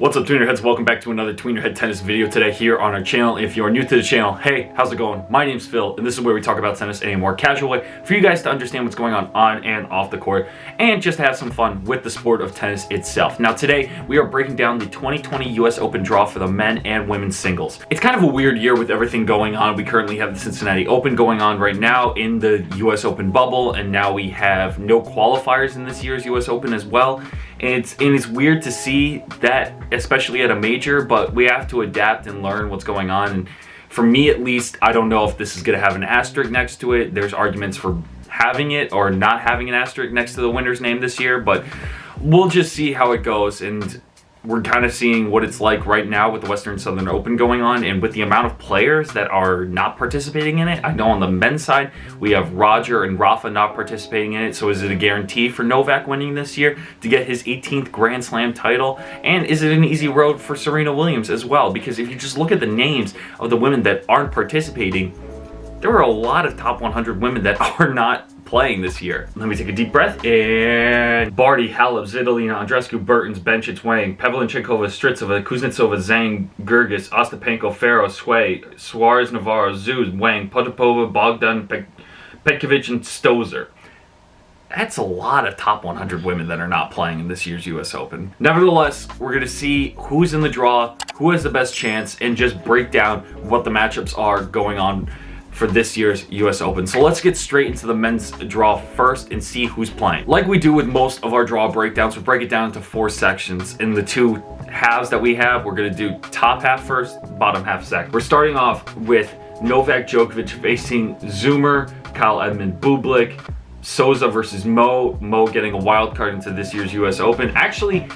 What's up, Tweener heads? Welcome back to another Tweener head tennis video today here on our channel. If you are new to the channel, hey, how's it going? My name's Phil, and this is where we talk about tennis in a more casual way for you guys to understand what's going on and off the court, and just to have some fun with the sport of tennis itself. Now today, we are breaking down the 2020 US Open draw for the men and women's singles. It's kind of a weird year with everything going on. We currently have the Cincinnati Open going on right now in the US Open bubble, and now we have no qualifiers in this year's US Open as well. And it's weird to see that, especially at a major, but we have to adapt and learn what's going on. And for me at least, I don't know if this is going to have an asterisk next to it. There's arguments for having it or not having an asterisk next to the winner's name this year, but we'll just see how it goes. And we're kind of seeing what it's like right now with the Western Southern Open going on, and with the amount of players that are not participating in it. I know on the men's side, we have Roger and Rafa not participating in it, so is it a guarantee for Novak winning this year to get his 18th Grand Slam title? And is it an easy road for Serena Williams as well? Because if you just look at the names of the women that aren't participating, there are a lot of top 100 women that are not playing this year. Let me take a deep breath. And Barty, Halep, Svitolina, Andreescu, Bertens, Bencic, Wang, Pavlyuchenkova, Strycova, Kuznetsova, Zhang, Gergis, Ostapenko, Ferro, Sway, Suarez, Navarro, Zuz, Wang, Potapova, Bogdan, Petkovic, and Stosur. That's a lot of top 100 women that are not playing in this year's US Open. Nevertheless, we're going to see who's in the draw, who has the best chance, and just break down what the matchups are going on for this year's US Open. So let's get straight into the men's draw first and see who's playing. Like we do with most of our draw breakdowns, we break it down into 4 sections. In the 2 halves that we have, we're going to do top half first, bottom half second. We're starting off with Novak Djokovic facing Zoomer, Kyle Edmund Bublik, Souza versus Mo. Mo getting a wild card into this year's US Open. Actually,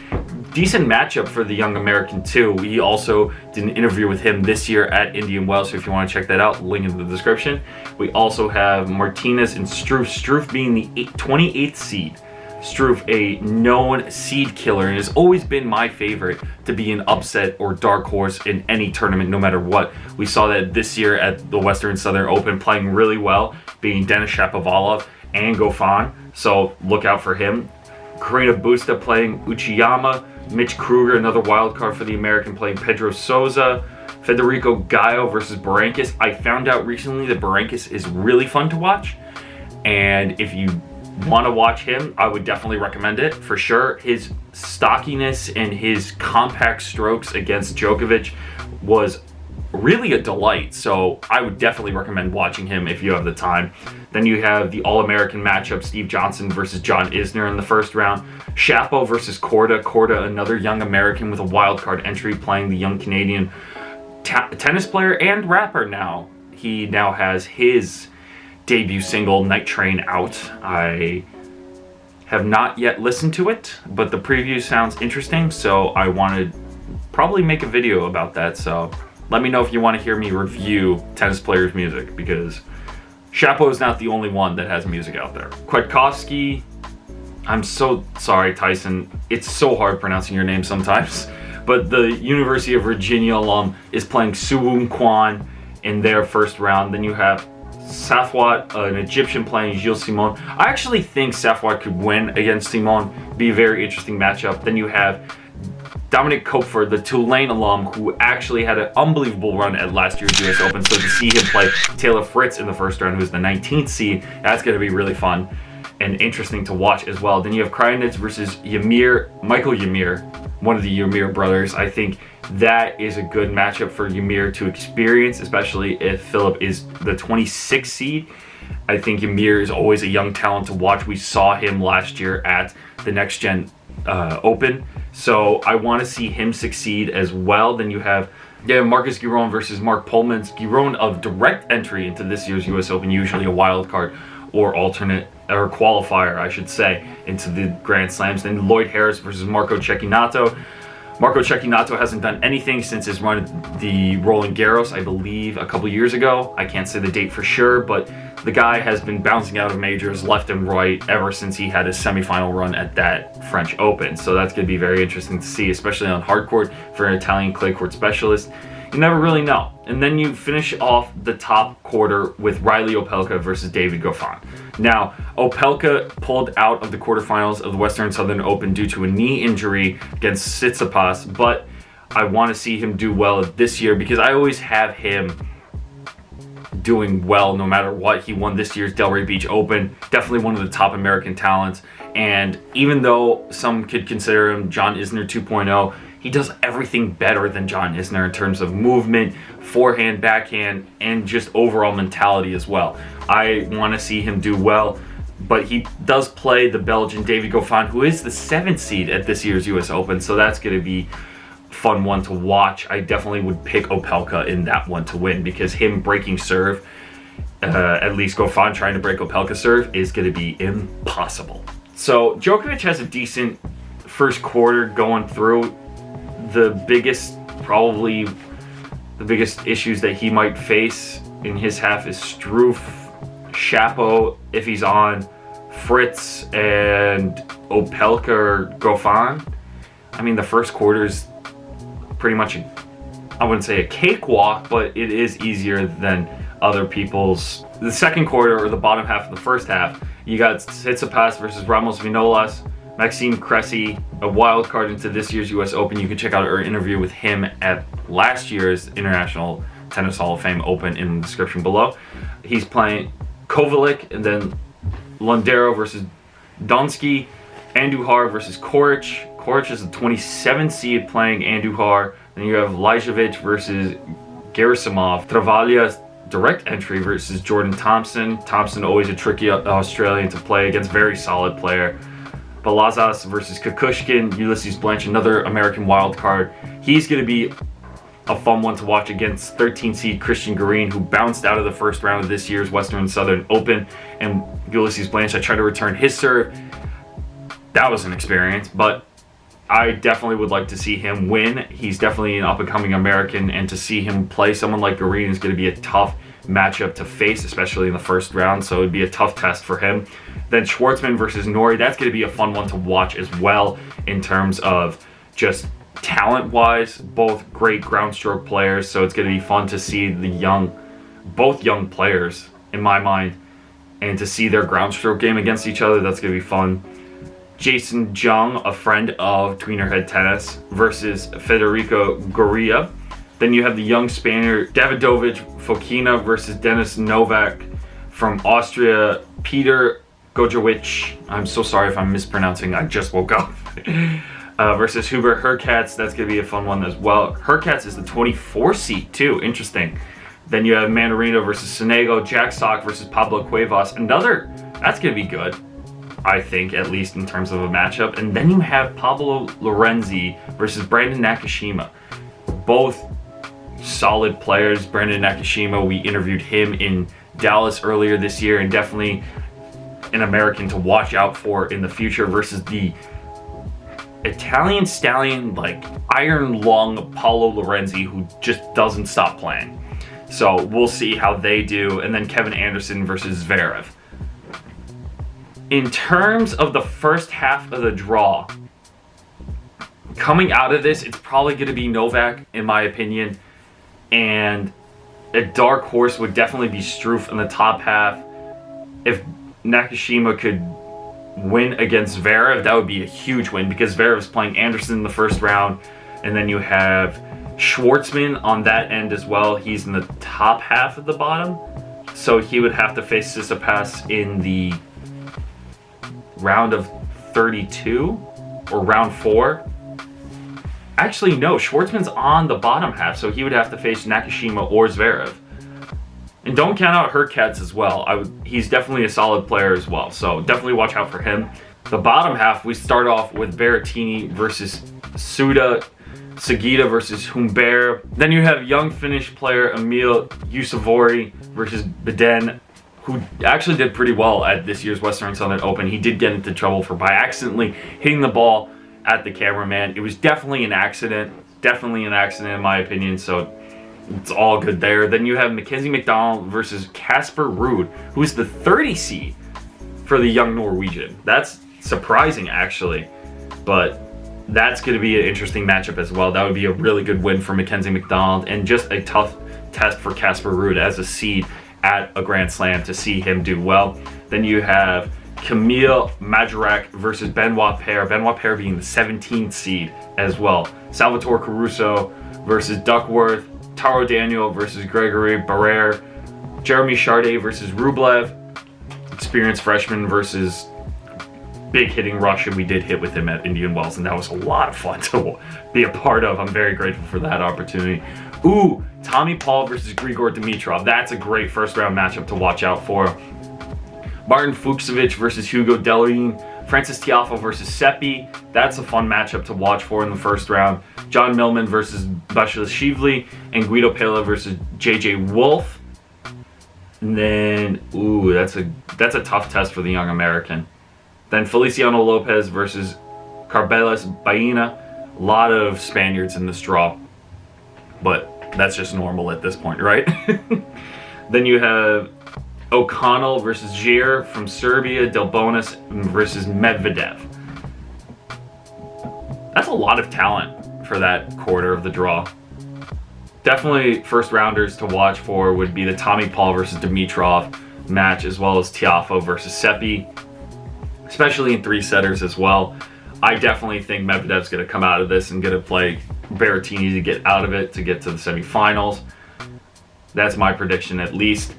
decent matchup for the young American too. We also did an interview with him this year at Indian Wells, so if you want to check that out, link in the description. We also have Martinez and Struff. Struff being the 28th seed. Struff, a known seed killer, and has always been my favorite to be an upset or dark horse in any tournament, no matter what. We saw that this year at the Western Southern Open, playing really well, being Denis Shapovalov and Goffin, so look out for him. Karina Busta playing Uchiyama. Mitch Kruger, another wild card for the American, playing Pedro Souza. Federico Gaio versus Berankis. I found out recently that Berankis is really fun to watch, and if you want to watch him, I would definitely recommend it for sure. His stockiness and his compact strokes against Djokovic was really a delight, so I would definitely recommend watching him if you have the time. Then you have the All-American matchup, Steve Johnson versus John Isner in the first round. Shapo versus Korda. Korda, another young American with a wild card entry, playing the young Canadian tennis player and rapper now. He now has his debut single, Night Train, out. I have not yet listened to it, but the preview sounds interesting, so I want to probably make a video about that, so let me know if you want to hear me review tennis players' music, because Shapo is not the only one that has music out there. Kwiatkowski, I'm so sorry, Tyson. It's so hard pronouncing your name sometimes. But the University of Virginia alum is playing Suwon Kwan in their first round. Then you have Safwat, an Egyptian, playing Gilles Simon. I actually think Safwat could win against Simon. Be a very interesting matchup. Then you have Dominic Kopfer, the Tulane alum, who actually had an unbelievable run at last year's US Open. So to see him play Taylor Fritz in the first round, who's the 19th seed, that's going to be really fun and interesting to watch as well. Then you have Krajinec versus Michael Yamir, one of the Yamir brothers. I think that is a good matchup for Yamir to experience, especially if Philip is the 26th seed. I think Yamir is always a young talent to watch. We saw him last year at the Next Gen Open, so I want to see him succeed as well. Then you have Marcus Giron versus Mark Polmans. Giron of direct entry into this year's US Open, usually a wild card or alternate or qualifier, I should say, into the Grand Slams. Then Lloyd Harris versus Marco Cecchinato. Marco Cecchinato hasn't done anything since his run at the Roland Garros, I believe, a couple years ago. I can't say the date for sure, but the guy has been bouncing out of majors left and right ever since he had his semifinal run at that French Open. So that's going to be very interesting to see, especially on hard court for an Italian clay court specialist. You never really know. And then you finish off the top quarter with Riley Opelka versus David Goffin. Now, Opelka pulled out of the quarterfinals of the Western Southern Open due to a knee injury against Tsitsipas, but I want to see him do well this year because I always have him doing well no matter what. He won this year's Delray Beach Open, definitely one of the top American talents. And even though some could consider him John Isner 2.0, he does everything better than John Isner in terms of movement, forehand, backhand, and just overall mentality as well. I want to see him do well, but he does play the Belgian David Goffin, who is the 7th seed at this year's US Open, so that's going to be a fun one to watch. I definitely would pick Opelka in that one to win because him breaking serve, at least Goffin trying to break Opelka's serve, is going to be impossible. So Djokovic has a decent first quarter going through. The biggest issues that he might face in his half is Struff, Shapo if he's on, Fritz, and Opelka or Goffin. I mean, the first quarter is pretty much, I wouldn't say a cakewalk, but it is easier than other people's. The second quarter, or the bottom half of the first half, you got Tsitsipas versus Ramos Vinolas, Maxime Cressy, a wild card into this year's US Open. You can check out our interview with him at last year's International Tennis Hall of Fame Open in the description below. He's playing Kovalik, and then Londero versus Donsky, Andujar versus Coric. Coric is the 27th seed playing Andujar. Then you have Lajovic versus Gerasimov. Travaglia's direct entry versus Jordan Thompson. Thompson always a tricky Australian to play against, very solid player. Balazas versus Kukushkin. Ulysses Blanche, another American wild card. He's going to be a fun one to watch against 13 seed Christian Garin, who bounced out of the first round of this year's Western and Southern Open. And Ulysses Blanche, I tried to return his serve. That was an experience, but I definitely would like to see him win. He's definitely an up-and-coming American, and to see him play someone like Garin is going to be a tough matchup to face, especially in the first round, so it'd be a tough test for him. Then Schwartzman versus Norrie, that's going to be a fun one to watch as well in terms of just talent-wise. Both great ground stroke players, so it's going to be fun to see both young players, in my mind, and to see their ground stroke game against each other. That's going to be fun. Jason Jung, a friend of Tweener Head Tennis, versus Federico Goria. Then you have the young Spaniard Davidovich Fokina versus Denis Novak from Austria. Peter Gojowicz, I'm so sorry if I'm mispronouncing, I just woke up, versus Hubert Hurkacz. That's going to be a fun one as well. Hurkacz is the 24 seed too, interesting. Then you have Mandarino versus Sonego, Jack Sock versus Pablo Cuevas. That's going to be good, I think, at least in terms of a matchup. And then you have Pablo Lorenzi versus Brandon Nakashima. Both solid players. Brandon Nakashima, we interviewed him in Dallas earlier this year, and definitely an American to watch out for in the future, versus the Italian stallion, like iron lung Paulo Lorenzi, who just doesn't stop playing. So we'll see how they do. And then Kevin Anderson versus Zverev. In terms of the first half of the draw, coming out of this, it's probably going to be Novak, in my opinion. And a dark horse would definitely be Struff in the top half. If Nakashima could win against Zverev, that would be a huge win, because Zverev's playing Anderson in the first round. And then you have Schwartzman on that end as well. He's in the top half of the bottom. So he would have to face Tsitsipas in the round of 32 or round 4. Actually, no, Schwartzman's on the bottom half, so he would have to face Nakashima or Zverev. And don't count out Hurkacz as well. He's definitely a solid player as well, so definitely watch out for him. The bottom half, we start off with Berrettini versus Suda, Sagita versus Humbert. Then you have young Finnish player Emil Yusuvori versus Beden, who actually did pretty well at this year's Western and Southern Open. He did get into trouble by accidentally hitting the ball at the cameraman. It was definitely an accident in my opinion, so it's all good there. Then you have Mackenzie McDonald versus Casper Ruud, who is the 30 seed for the young Norwegian. That's surprising, actually, but that's going to be an interesting matchup as well. That would be a really good win for Mackenzie McDonald, and just a tough test for Casper Ruud as a seed at a Grand Slam to see him do well. Then you have Kamil Majerak versus Benoit Paire. Benoit Paire being the 17th seed as well. Salvatore Caruso versus Duckworth. Taro Daniel versus Gregory Barrere. Jeremy Chardet versus Rublev. Experienced freshman versus big hitting Russian. We did hit with him at Indian Wells, and that was a lot of fun to be a part of. I'm very grateful for that opportunity. Ooh, Tommy Paul versus Grigor Dimitrov. That's a great first round matchup to watch out for. Martin Fucsovics versus Hugo Delrine. Francis Tiafoe versus Seppi. That's a fun matchup to watch for in the first round. John Millman versus Basilashvili. And Guido Pella versus JJ Wolf. And then, ooh, that's a tough test for the young American. Then Feliciano Lopez versus Carbelas Baena. A lot of Spaniards in this draw, but that's just normal at this point, right? Then you have O'Connell versus Gir from Serbia. Delbonis versus Medvedev. That's a lot of talent for that quarter of the draw. Definitely first rounders to watch for would be the Tommy Paul versus Dimitrov match, as well as Tiafoe versus Seppi, especially in three setters as well. I definitely think Medvedev's going to come out of this and going to play Berrettini to get out of it, to get to the semifinals. That's my prediction, at least.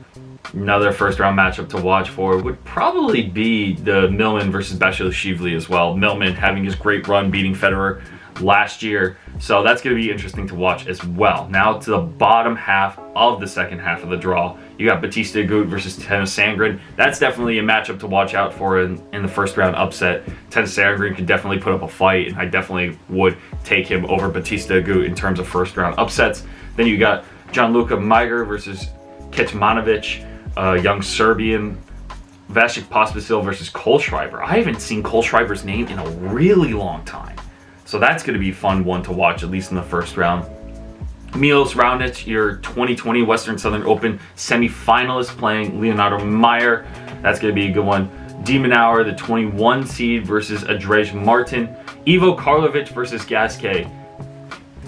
Another first round matchup to watch for would probably be the Millman versus Basilashvili as well. Millman having his great run beating Federer last year, so that's going to be interesting to watch as well. Now to the bottom half of the second half of the draw, you got Bautista Agut versus Tennys Sandgren. That's definitely a matchup to watch out for in the first round upset. Tennys Sandgren could definitely put up a fight, and I definitely would take him over Bautista Agut in terms of first round upsets. Then you got Gianluca Maiger versus Kecmanovic, young Serbian. Vasek Pospisil versus Kohlschreiber. I haven't seen Kohlschreiber's name in a really long time, so that's going to be a fun one to watch, at least in the first round. Milos Raonic, your 2020 Western Southern Open semifinalist, playing Leonardo Meyer. That's going to be a good one. Demonauer, the 21 seed, versus Andrej Martin. Ivo Karlovic versus Gasquet.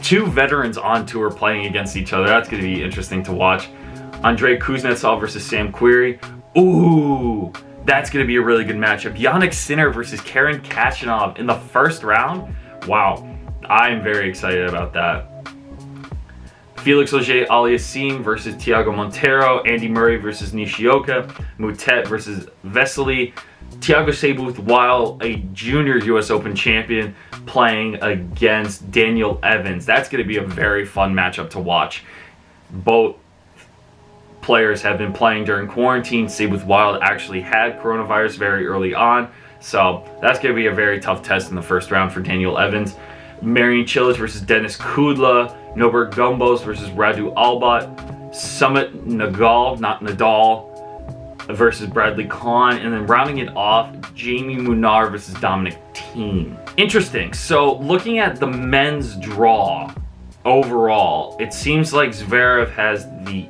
Two veterans on tour playing against each other. That's going to be interesting to watch. Andrei Kuznetsov versus Sam Querrey. Ooh, that's going to be a really good matchup. Yannick Sinner versus Karen Khachanov in the first round. Wow, I'm very excited about that. Felix Auger-Aliassime versus Thiago Monteiro. Andy Murray versus Nishioka. Moutet versus Vesely. Thiago Seyboth, while a junior US Open champion, playing against Daniel Evans. That's going to be a very fun matchup to watch. Both players have been playing during quarantine. Seyboth Wild actually had coronavirus very early on, so that's going to be a very tough test in the first round for Daniel Evans. Marian Cilic versus Denis Kudla. Norbert Gombos versus Radu Albat. Summit Nagal, not Nadal, versus Bradley Kahn. And then rounding it off, Jamie Munar versus Dominic Thiem. Interesting. So looking at the men's draw overall, it seems like Zverev has the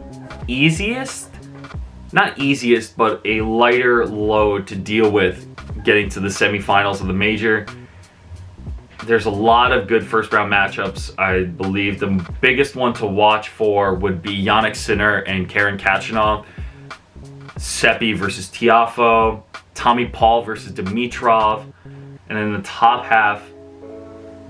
easiest, not easiest, but a lighter load to deal with getting to the semifinals of the major. There's a lot of good first round matchups. I believe the biggest one to watch for would be Yannick Sinner and Karen Khachanov. Seppi versus Tiafoe. Tommy Paul versus Dimitrov. And in the top half,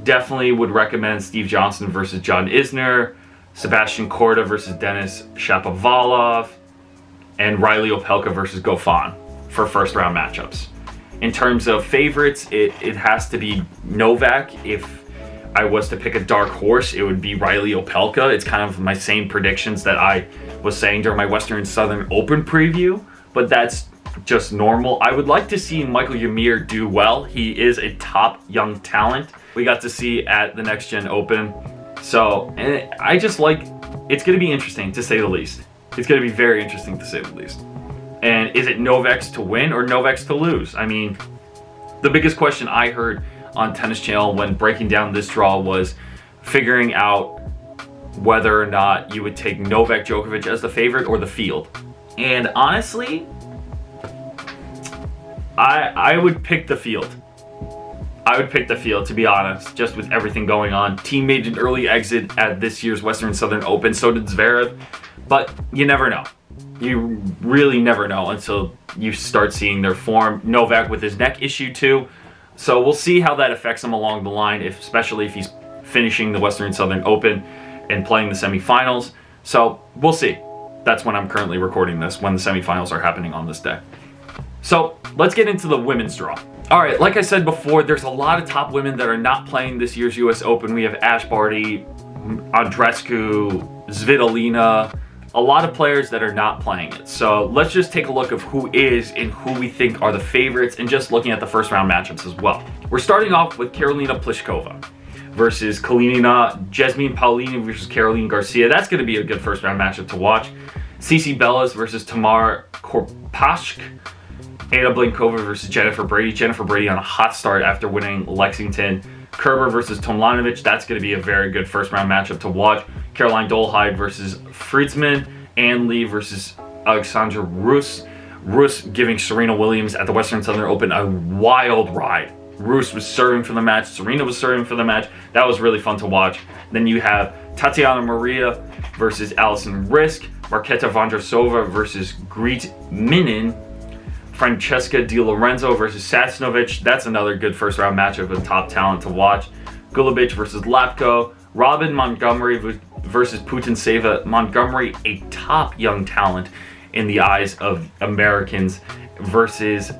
definitely would recommend Steve Johnson versus John Isner. Sebastian Korda versus Denis Shapovalov. And Riley Opelka versus Goffin for first round matchups. In terms of favorites, it has to be Novak. If I was to pick a dark horse, it would be Riley Opelka. It's kind of my same predictions that I was saying during my Western Southern Open preview, but that's just normal. I would like to see Michael Yamir do well. He is a top young talent we got to see at the Next Gen Open. So, and I just like, it's going to be interesting to say the least. It's going to be very interesting to say the least. And is it Novak's to win or Novak's to lose? I mean, the biggest question I heard on Tennis Channel when breaking down this draw was figuring out whether or not you would take Novak Djokovic as the favorite or the field. And honestly, I would pick the field. I would pick the field, to be honest, just with everything going on. Team made an early exit at this year's Western Southern Open, so did Zverev. But you never know. you really never know until you start seeing their form. Novak with his neck issue too. So we'll see how that affects him along the line, especially if he's finishing the Western and Southern Open and playing the semifinals. So we'll see. That's when I'm currently recording this, when the semifinals are happening on this day. So let's get into the women's draw. All right, like I said before, there's a lot of top women that are not playing this year's US Open. We have Ash Barty, Andreescu, Svitolina, a lot of players that are not playing it. So let's just take a look of who is and who we think are the favorites, and just looking at the first round matchups as well. We're starting off with Karolina Pliskova versus Kalina, Jasmine Paolini versus Caroline Garcia. That's going to be a good first round matchup to watch. Cici Bellas versus Tamar Korpashk. Anna Blinkova versus Jennifer Brady. Jennifer Brady on a hot start after winning Lexington. Kerber versus Tomljanovic. That's going to be a very good first round matchup to watch. Caroline Dolehide versus Fritzman. Ann Lee versus Alexandra Rus. Rus giving Serena Williams at the Western Southern Open a wild ride. Rus was serving for the match. Serena was serving for the match. That was really fun to watch. Then you have Tatiana Maria versus Allison Risk. Marketa Vondrasova versus Greet Minin. Francesca Di Lorenzo versus Sasnovich. That's another good first round matchup with top talent to watch. Gulubic versus Lapko. Robin Montgomery versus Putintseva. Montgomery, a top young talent in the eyes of Americans, versus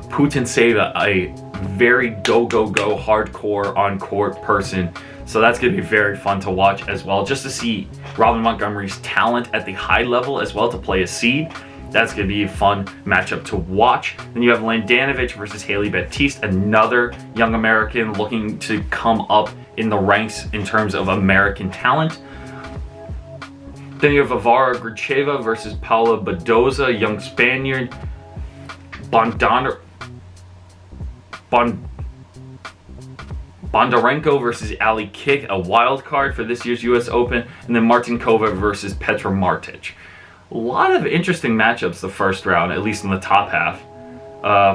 Putintseva, a very go hardcore on court person. So that's going to be very fun to watch as well, just to see Robin Montgomery's talent at the high level as well, to play a seed. That's going to be a fun matchup to watch. Then you have Landanovic versus Haley Baptiste, another young American looking to come up in the ranks in terms of American talent. Then you have Varvara Gracheva versus Paula Badoza, young Spaniard. Bondarenko versus Ali Kick, a wild card for this year's US Open. And then Martinkova versus Petra Martic. A lot of interesting matchups the first round, at least in the top half.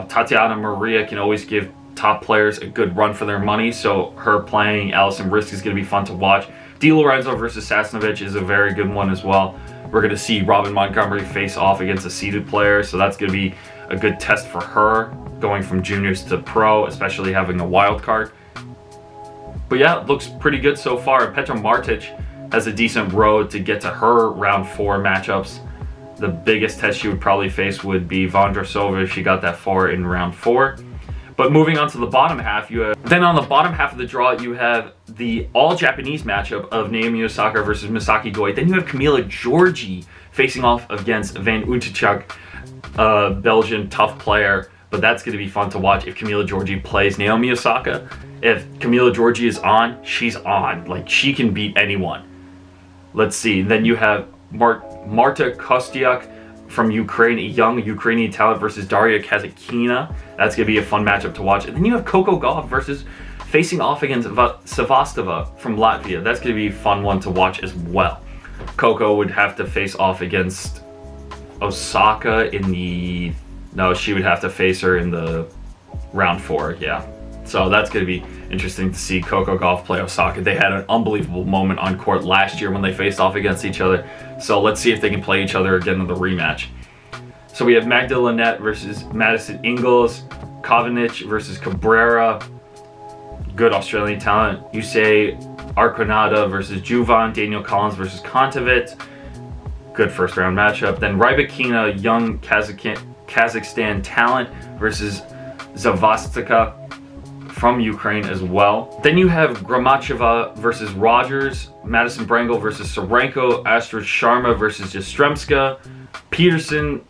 Tatiana Maria can always give top players a good run for their money, so her playing Allison Risk is going to be fun to watch. Di Lorenzo versus Sasnovich is a very good one as well. We're going to see Robin Montgomery face off against a seeded player, so that's going to be a good test for her, going from juniors to pro, especially having a wild card. But yeah, it looks pretty good so far. Petra Martic has a decent road to get to her round 4 matchups. The biggest test she would probably face would be Vondrasova if she got that far in round 4. But moving on to the bottom half, then on the bottom half of the draw, you have the all-Japanese matchup of Naomi Osaka versus Misaki Doi. Then you have Camila Giorgi facing off against Van Uytvanck, a Belgian tough player. But that's going to be fun to watch if Camila Giorgi plays Naomi Osaka. If Camila Giorgi is on, she's on. Like, she can beat anyone. Let's see. Then you have Marta Kostyuk from Ukraine, a young Ukrainian talent, versus Daria Kazakina. That's going to be a fun matchup to watch. And then you have Coco Gauff versus facing off against Sevastova from Latvia. That's going to be a fun one to watch as well. Coco would have to face off against Osaka in the... No, she would have to face her in the round 4, yeah. So that's going to be interesting to see Coco Gauff play Osaka. They had an unbelievable moment on court last year when they faced off against each other. So let's see if they can play each other again in the rematch. So we have Magda Linette versus Madison Ingles, Kovanic versus Cabrera, good Australian talent. Yusei Arconada versus Juvan, Daniel Collins versus Kontaveit, good first round matchup. Then Rybakina, young Kazakhstan talent, versus Zavastika from Ukraine as well. Then you have Gramacheva versus Rogers, Madison Brangle versus Sorenko, Astrid Sharma versus Jastrzemska, Peterson.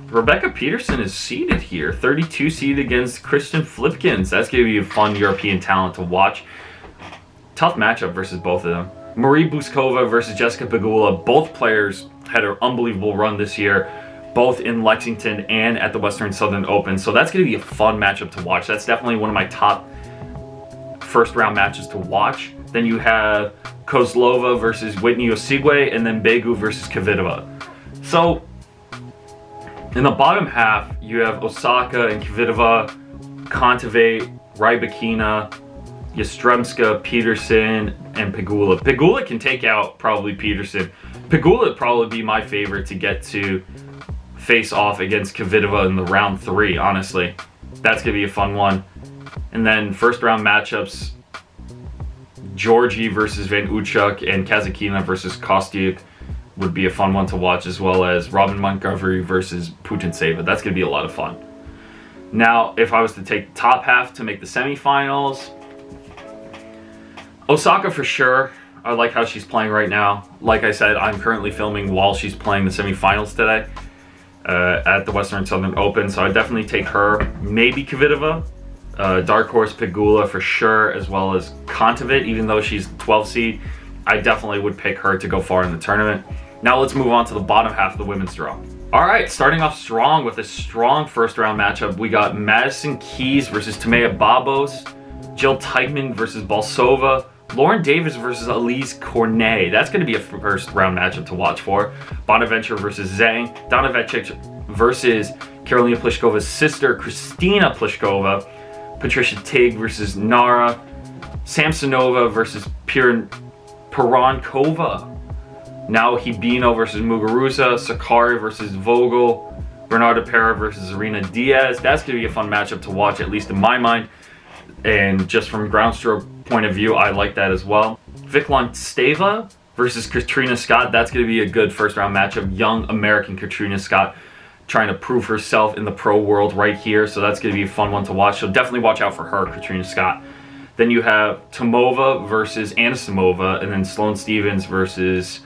Rebecca Peterson is seeded here, 32 seed against Christian Flipkins. That's going to be a fun European talent to watch. Tough matchup versus both of them. Marie Buskova versus Jessica Pegula. Both players had an unbelievable run this year, both in Lexington and at the Western Southern Open. So that's going to be a fun matchup to watch. That's definitely one of my top first round matches to watch. Then you have Kozlova versus Whitney Osigwe, and then Begu versus Kvitova. So in the bottom half, you have Osaka and Kvitova, Kontaveit, Rybakina, Jastrzemska, Peterson, and Pegula. Pegula can take out probably Peterson. Pegula would probably be my favorite to get to face off against Kvitova in the round 3, honestly. That's going to be a fun one. And then first round matchups, Georgie versus Van Uchuk and Kazakina versus Kostyuk would be a fun one to watch, as well as Robin Montgomery versus Putintseva. That's going to be a lot of fun. Now, if I was to take the top half to make the semifinals, Osaka for sure. I like how she's playing right now. Like I said, I'm currently filming while she's playing the semifinals today at the Western Southern Open, so I definitely take her. Maybe Kvitova. Dark horse Pegula for sure, as well as Kontaveit, even though she's the 12 seed. I definitely would pick her to go far in the tournament. Now let's move on to the bottom half of the women's draw. All right, starting off strong with a strong first round matchup, we got Madison Keys versus Timea Babos, Jill Teichmann versus Balsova, Lauren Davis versus Elise Cornet. That's going to be a first round matchup to watch for. Bonaventure versus Zhang, Donavecic versus Karolina Pliskova's sister, Kristina Pliskova, Patricia Tig versus Nara, Samsonova versus Pirankova, now Hibino versus Muguruza, Sakari versus Vogel, Bernarda Pera versus Arena Diaz. That's going to be a fun matchup to watch, at least in my mind. And just from ground stroke point of view, I like that as well. Viklon Steva versus Katrina Scott. That's going to be a good first round matchup. Young American Katrina Scott trying to prove herself in the pro world right here. So that's going to be a fun one to watch. So definitely watch out for her, Katrina Scott. Then you have Tomova versus Anisimova, and then Sloane Stevens versus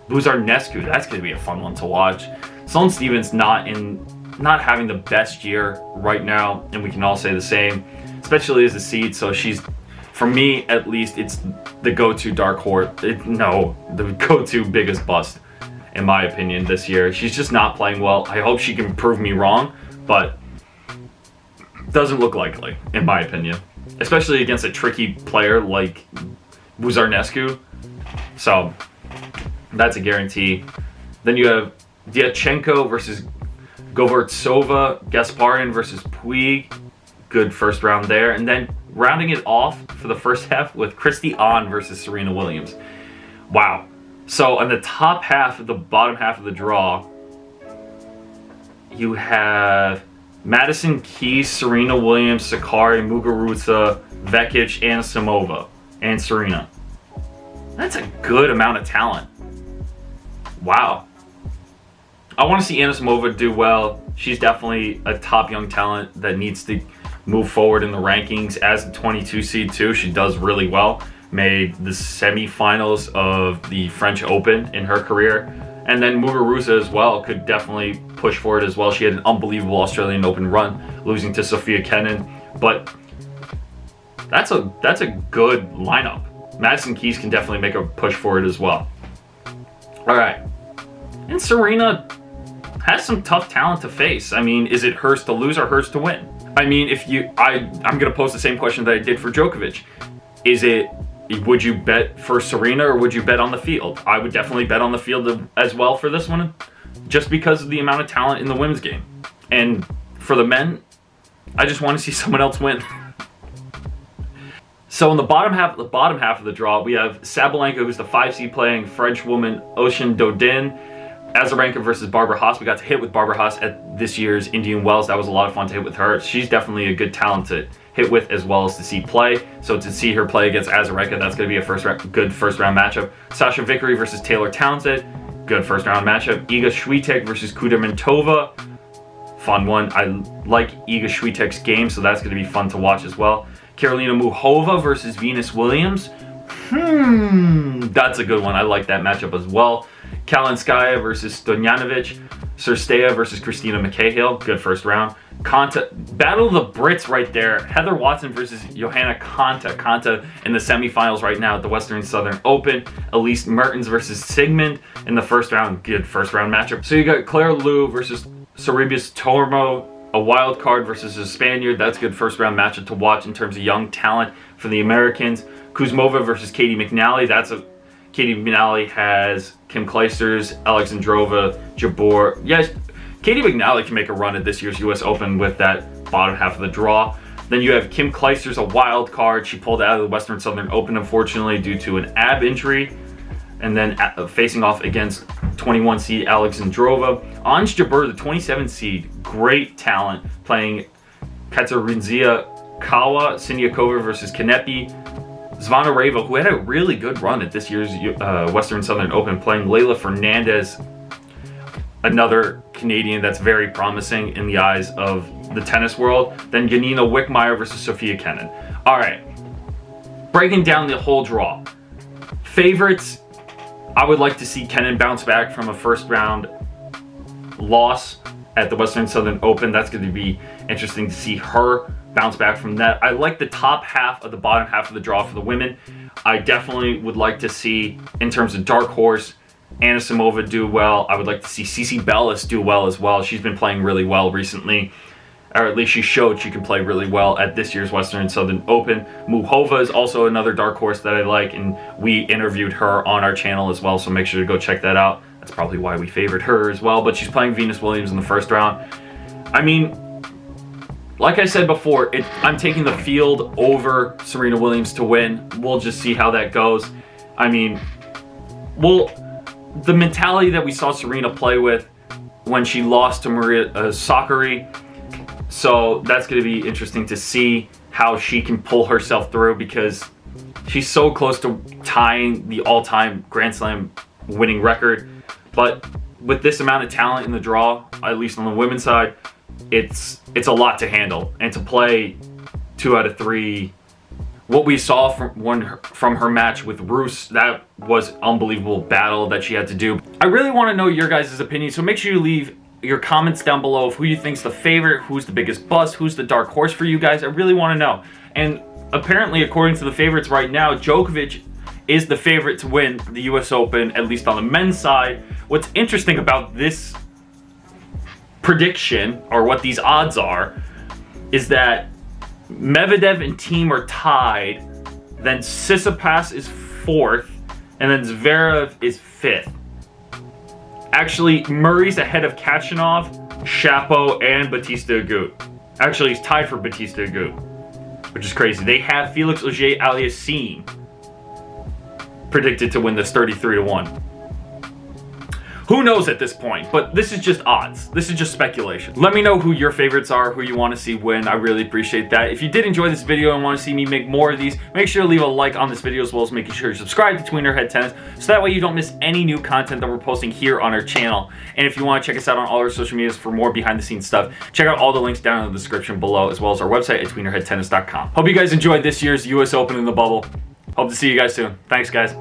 Buzarnescu. That's going to be a fun one to watch. Sloane Stevens not having the best year right now, and we can all say the same, especially as a seed. So she's, for me at least, it's the go-to dark horse. The go-to biggest bust, in my opinion, this year. She's just not playing well. I hope she can prove me wrong, but doesn't look likely, in my opinion. Especially against a tricky player like Buzarnescu. So that's a guarantee. Then you have Diachenko versus Govortsova, Gasparin versus Puig. Good first round there. And then rounding it off for the first half with Christy On versus Serena Williams. Wow. So on the top half of the bottom half of the draw, you have Madison Keys, Serena Williams, Sakari, Muguruza, Vekic, and Samova, and Serena. That's a good amount of talent. Wow. I want to see Anisimova do well. She's definitely a top young talent that needs to move forward in the rankings. As the 22 seed too, she does really well. Made the semifinals of the French Open in her career. And then Muguruza as well could definitely push forward as well. She had an unbelievable Australian Open run, losing to Sophia Kenin. But that's a good lineup. Madison Keys can definitely make a push forward as well. All right. And Serena has some tough talent to face. I mean, is it hers to lose or hers to win? I mean, I'm going to pose the same question that I did for Djokovic. Would you bet for Serena or would you bet on the field? I would definitely bet on the field as well for this one, just because of the amount of talent in the women's game. And for the men, I just want to see someone else win. So in the bottom half of the draw, we have Sabalenka, who's the 5 seed, playing French woman Ocean Dodin. Azarenka versus Barbara Haas. We got to hit with Barbara Haas at this year's Indian Wells. That was a lot of fun to hit with her. She's definitely a good talent to hit with as well as to see play. So to see her play against Azarenka, that's going to be a good first round matchup. Sasha Vickery versus Taylor Townsend. Good first round matchup. Iga Swiatek versus Kudermentova. Fun one. I like Iga Swiatek's game, so that's going to be fun to watch as well. Karolina Muchova versus Venus Williams. That's a good one. I like that matchup as well. Kalinskaya versus Stojanovic. Cirstea versus Christina McCahill. Good first round. Battle of the Brits right there. Heather Watson versus Johanna Konta. Konta in the semifinals right now at the Western Southern Open. Elise Mertens versus Sigmund in the first round. Good first round matchup. So you got Claire Liu versus Sorribes Tormo. A wild card versus a Spaniard. That's a good first round matchup to watch in terms of young talent for the Americans. Kuzmova versus Katie McNally. Katie McNally has Kim Clijsters, Alexandrova, Jabeur. Yes, Katie McNally can make a run at this year's U.S. Open with that bottom half of the draw. Then you have Kim Clijsters, a wild card. She pulled out of the Western Southern Open, unfortunately, due to an ab injury. And then facing off against 21 seed Alexandrova. Ons Jabeur, the 27 seed, great talent, playing Katarzyna Kawa, Siniakova versus Kanepi. Zvonareva, who had a really good run at this year's Western Southern Open, playing Leylah Fernandez, another Canadian that's very promising in the eyes of the tennis world. Then Janina Wickmeyer versus Sofia Kenin. All right, breaking down the whole draw. Favorites, I would like to see Kenin bounce back from a first round loss at the Western Southern Open. That's going to be interesting to see her bounce back from that. I like the top half of the bottom half of the draw for the women. I definitely would like to see, in terms of dark horse, Anisimova do well. I would like to see Cici Bellis do well as well. She's been playing really well recently, or at least she showed she can play really well at this year's Western Southern Open. Muhova is also another dark horse that I like, and we interviewed her on our channel as well, so make sure to go check that out. That's probably why we favored her as well, but she's playing Venus Williams in the first round. I mean, like I said before, I'm taking the field over Serena Williams to win. We'll just see how that goes. I mean, the mentality that we saw Serena play with when she lost to Maria Sakkari, so that's going to be interesting to see how she can pull herself through, because she's so close to tying the all-time Grand Slam winning record. But with this amount of talent in the draw, at least on the women's side, it's a lot to handle. And to play 2 out of 3, what we saw from her match with Roos, that was unbelievable battle that she had to do. I really want to know your guys' opinion, so make sure you leave your comments down below of who you think's the favorite, who's the biggest bust, who's the dark horse for you guys. I really want to know. And apparently, according to the favorites right now, Djokovic is the favorite to win the US Open, at least on the men's side. What's interesting about this prediction, or what these odds are, is that Medvedev and Thiem are tied, then Tsitsipas is 4th, and then Zverev is 5th. Actually, Murray's ahead of Kachanov, Shapo, and Bautista Agut. Actually, he's tied for Bautista Agut, which is crazy. They have Felix Auger-Aliassime predicted to win this 33-1. Who knows at this point, but this is just odds. This is just speculation. Let me know who your favorites are, who you want to see win. I really appreciate that. If you did enjoy this video and want to see me make more of these, make sure to leave a like on this video, as well as making sure you subscribe to Tweener Head Tennis, so that way you don't miss any new content that we're posting here on our channel. And if you want to check us out on all our social medias for more behind the scenes stuff, check out all the links down in the description below, as well as our website at tweenerheadtennis.com. Hope you guys enjoyed this year's US Open in the bubble. Hope to see you guys soon. Thanks, guys.